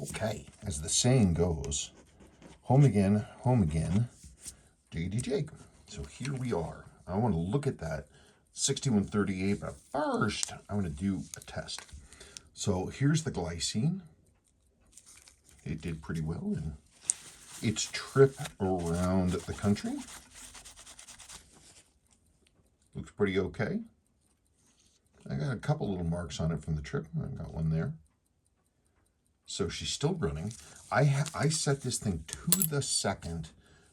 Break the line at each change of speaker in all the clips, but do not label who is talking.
Okay, as the saying goes, home again, J.D. Jake. So here we are. I want to look at that 6138, but first I want to do a test. So here's the glycine. It did pretty well in its trip around the country. Looks pretty okay. I got a couple little marks on it from the trip. I got one there. So she's still running. I set this thing to the second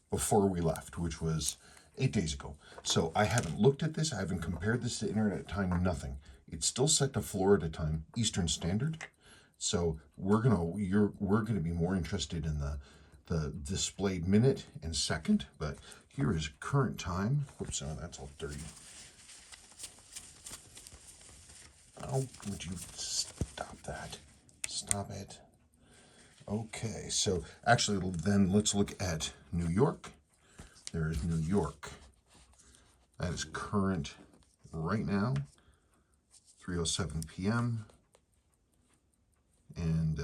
before we left, which was 8 days ago. So I haven't looked at this. I haven't compared this to internet time, nothing. It's still set to Florida time, Eastern Standard. So we're gonna be more interested in the displayed minute and second, but here is current time. Whoops, oh, that's all dirty. Oh, would you stop that? Stop it. Okay, so actually then let's look at New York. There is New York. That is current right now, 3:07 p.m. And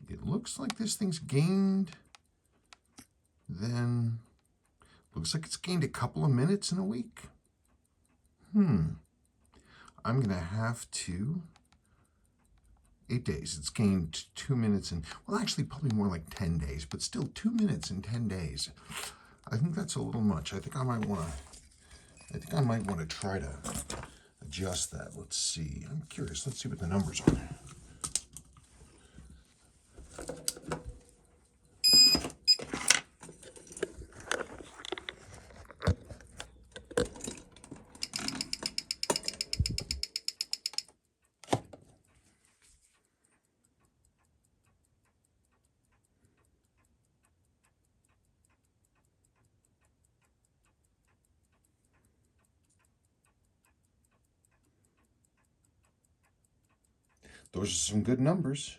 it looks like this thing's gained, then looks like it's gained a couple of minutes in a week. I'm gonna have to, 8 days, it's gained 2 minutes and, well, actually probably more like 10 days, but still 2 minutes in 10 days. I think that's a little much. I think I might want to try to adjust that. Let's see. I'm curious. Let's see what the numbers are. Those are some good numbers.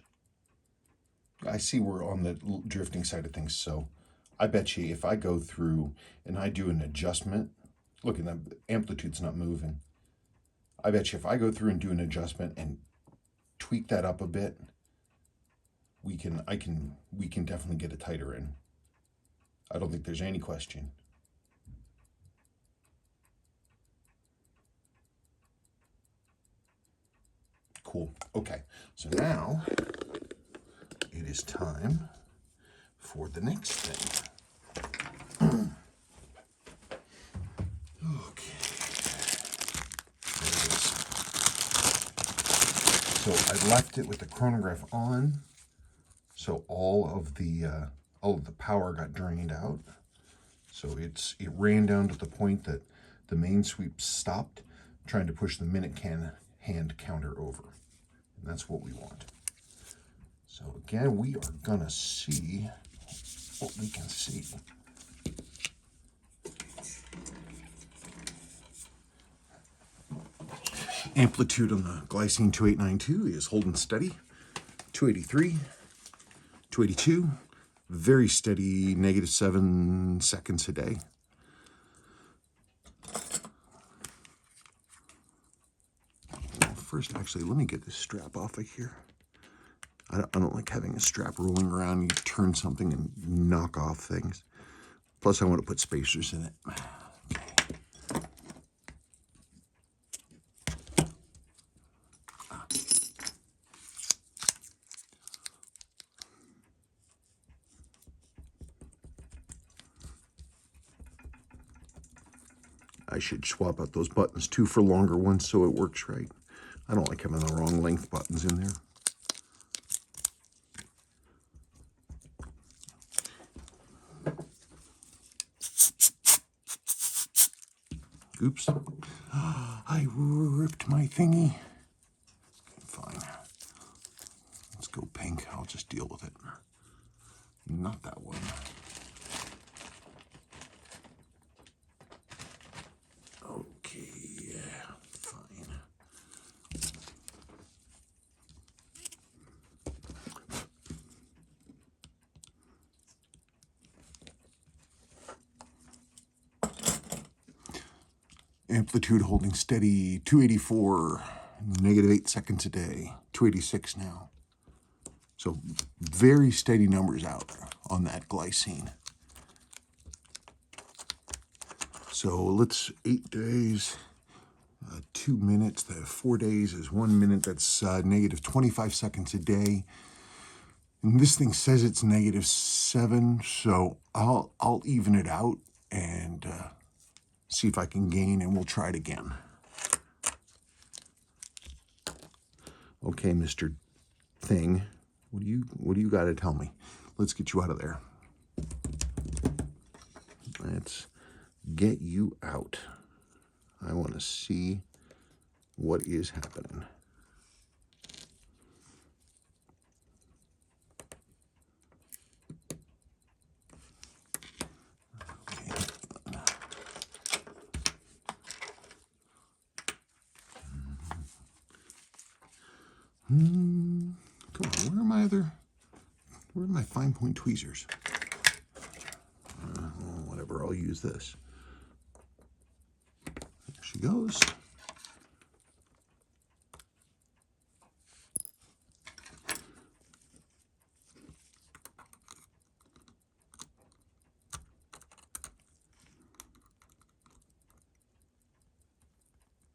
I see we're on the drifting side of things, so I bet you if I go through and I do an adjustment, look, and the amplitude's not moving. I bet you if I go through and do an adjustment and tweak that up a bit, we can definitely get it tighter in. I don't think there's any question. Cool. Okay, so now it is time for the next thing. Okay. There it is. So I left it with the chronograph on, so all of the power got drained out. So it ran down to the point that the main sweep stopped, trying to push the minute hand counter over. And that's what we want. So again, we are gonna see what we can see. Amplitude on the Glycine 2892 is holding steady. 283, 282, very steady, -7 seconds a day. First, actually, let me get this strap off of here. I don't like having a strap rolling around. You turn something and knock off things. Plus, I want to put spacers in it. Okay. I should swap out those buttons too for longer ones so it works right. I don't like having the wrong length buttons in there. Oops. I ripped my thingy. Okay, fine. Let's go pink. I'll just deal with it. Not that one. Okay, yeah, fine. Amplitude holding steady, 284, -8 seconds a day, 286 now. So very steady numbers out on that glycine. So let's 8 days, 2 minutes. 4 days is 1 minute. That's -25 seconds a day. And this thing says it's -7, so I'll even it out and see if I can gain, and we'll try it again. Okay, Mr. Thing, what do you got to tell me? Let's get you out of there. Let's get you out. I want to see what is happening. Come on, where are my fine point tweezers? Whatever, I'll use this. There she goes.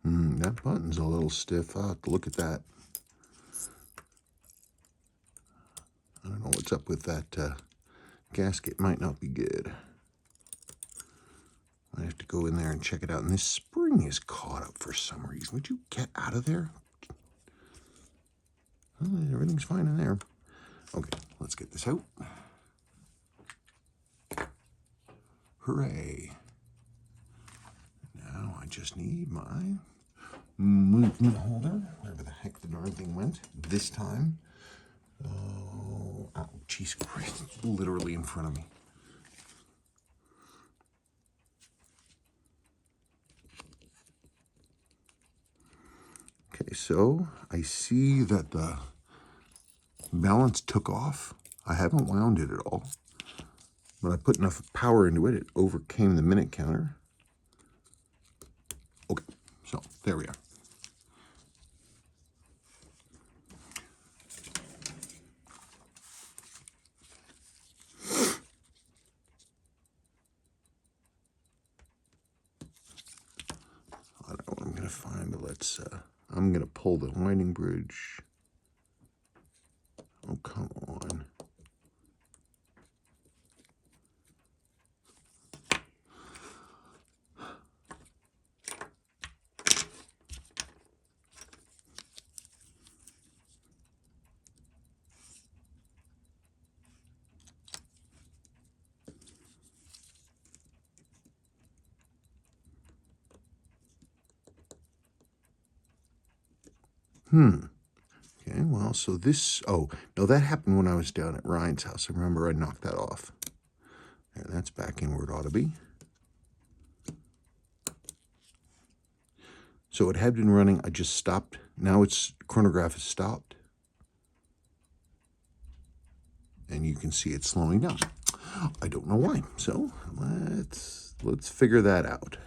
That button's a little stiff. I'll have to look at that. I don't know what's up with that gasket. Might not be good. I have to go in there and check it out. And this spring is caught up for some reason. Would you get out of there? Well, everything's fine in there. Okay, let's get this out. Hooray. Now I just need my movement holder, wherever the heck the darn thing went. This time. Oh, jeez, it's literally in front of me. Okay, so I see that the balance took off. I haven't wound it at all, but I put enough power into it, it overcame the minute counter. Okay, so there we are. I don't know what I'm going to find, but let's, I'm going to pull the winding bridge. Oh, come on. Okay, well, so this, oh, no, that happened when I was down at Ryan's house. I remember I knocked that off. There, that's back in where it ought to be. So it had been running, I just stopped. Now its chronograph has stopped. And you can see it slowing down. I don't know why. So let's figure that out.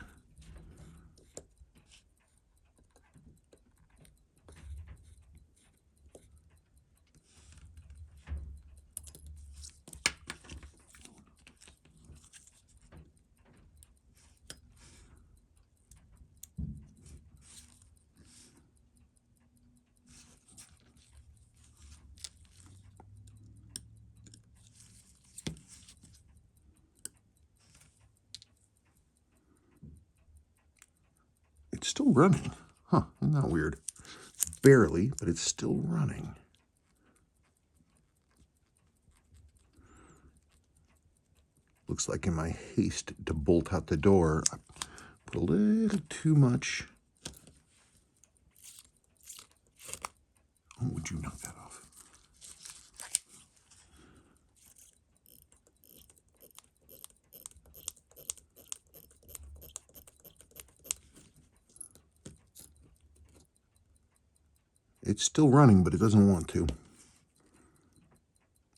It's still running. Huh, isn't that weird? Barely, but it's still running. Looks like in my haste to bolt out the door, I put a little too much. Oh, would you knock that off? It's still running, but it doesn't want to.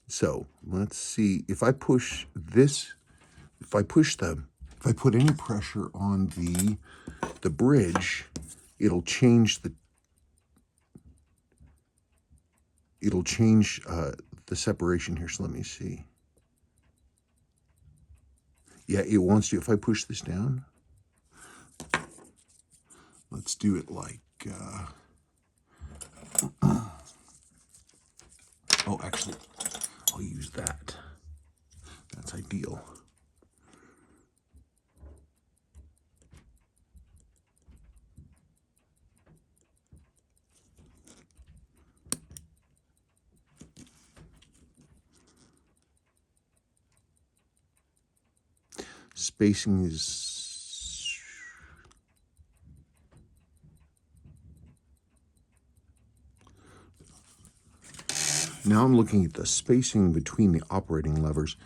So let's see if I push this, if I put any pressure on the the bridge, it'll change the separation here. So let me see. Yeah, it wants to. If I push this down, let's do it like, oh, actually, I'll use that. That's ideal. Spacing is... Now I'm looking at the spacing between the operating levers.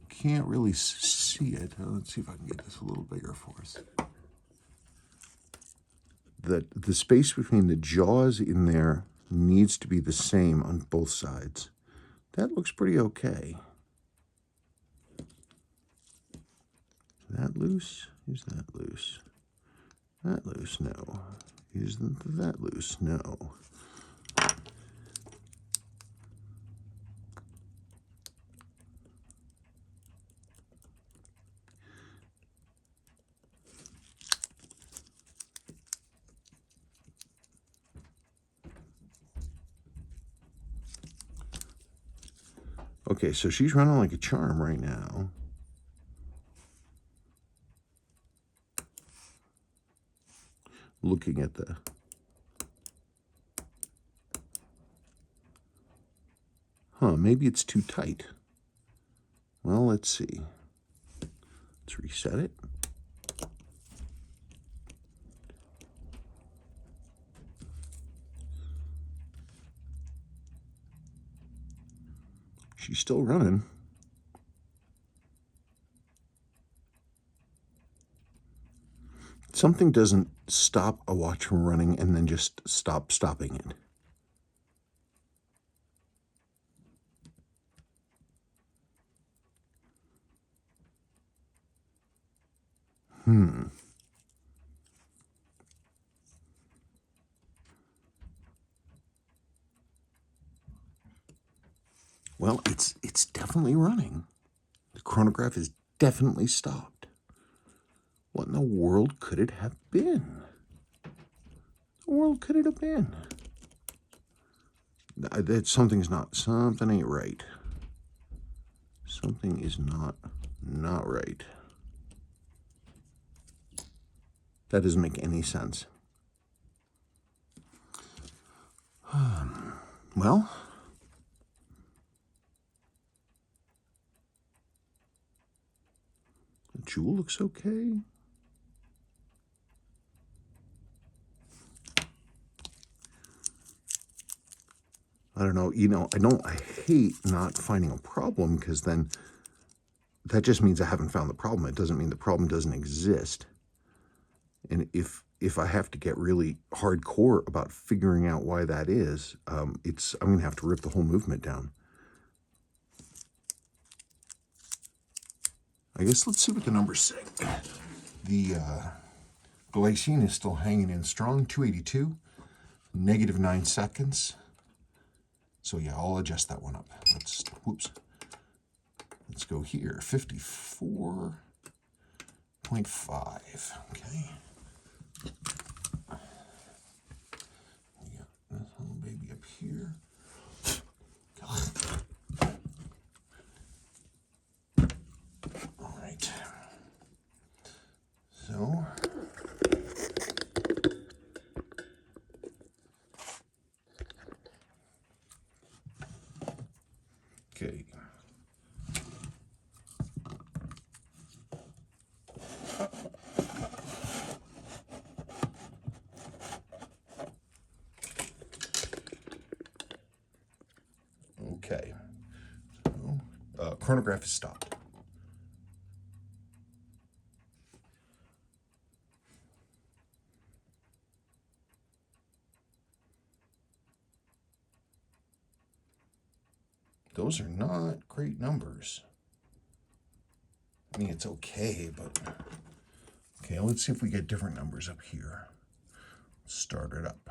Can't really see it. Let's see if I can get this a little bigger for us. The space between the jaws in there needs to be the same on both sides. That looks pretty okay. Is that loose? Is that loose? That loose? No. Isn't that loose? No. Okay, so she's running like a charm right now. Looking at the... Huh, maybe it's too tight. Well, let's see. Let's reset it. She's still running. Something doesn't stop a watch from running and then just stop stopping it. Well, it's definitely running. The chronograph is definitely stopped. What in the world could it have been? What in the world could it have been? Something ain't right. Something is not right. That doesn't make any sense. Well, the jewel looks okay. I don't know, I hate not finding a problem, because then that just means I haven't found the problem. It doesn't mean the problem doesn't exist. And if I have to get really hardcore about figuring out why that is, I'm going to have to rip the whole movement down. I guess let's see what the numbers say. The glycine is still hanging in strong, 282, -9 seconds. So yeah, I'll adjust that one up. Let's go here, 54.5, okay. We got this little baby up here. All right. So, okay. Okay. So, chronograph is stopped. Those are not great numbers. I mean, it's okay, but Okay, let's see if we get different numbers up here. Start it up.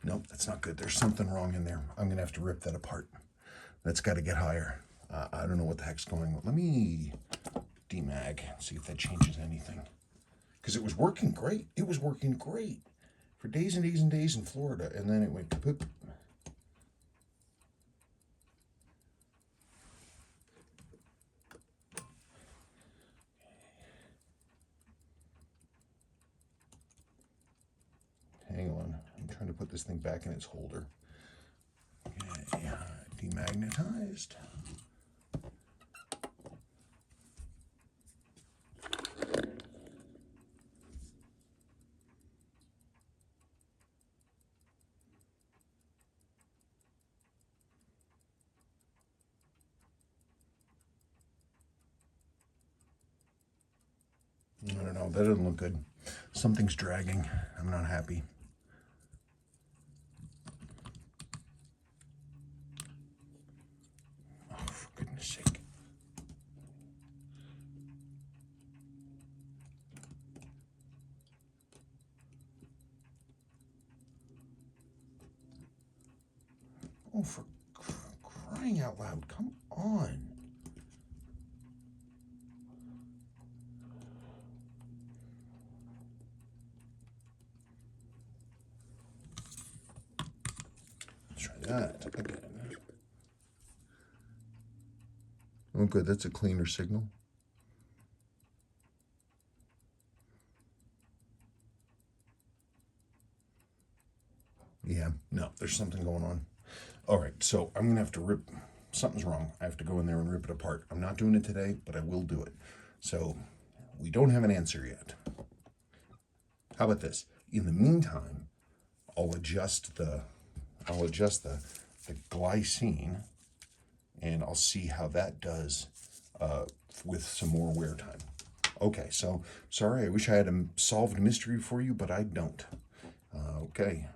Nope, that's not good. There's something wrong in there. I'm going to have to rip that apart. That's got to get higher. I don't know what the heck's going on. Let me demag, see if that changes anything. Because it was working great. It was working great for days and days and days in Florida. And then it went poop. Hang on. I'm trying to put this thing back in its holder. Okay, demagnetized. I don't know. That doesn't look good. Something's dragging. I'm not happy. Oh, for goodness sake. Oh, for crying out loud. Come on. Try that again. Oh, good. That's a cleaner signal. Yeah, no, there's something going on. All right, so I'm going to have to rip. Something's wrong. I have to go in there and rip it apart. I'm not doing it today, but I will do it. So we don't have an answer yet. How about this? In the meantime, I'll adjust the glycine, and I'll see how that does with some more wear time. Okay, so sorry, I wish I had a solved mystery for you, but I don't. Okay.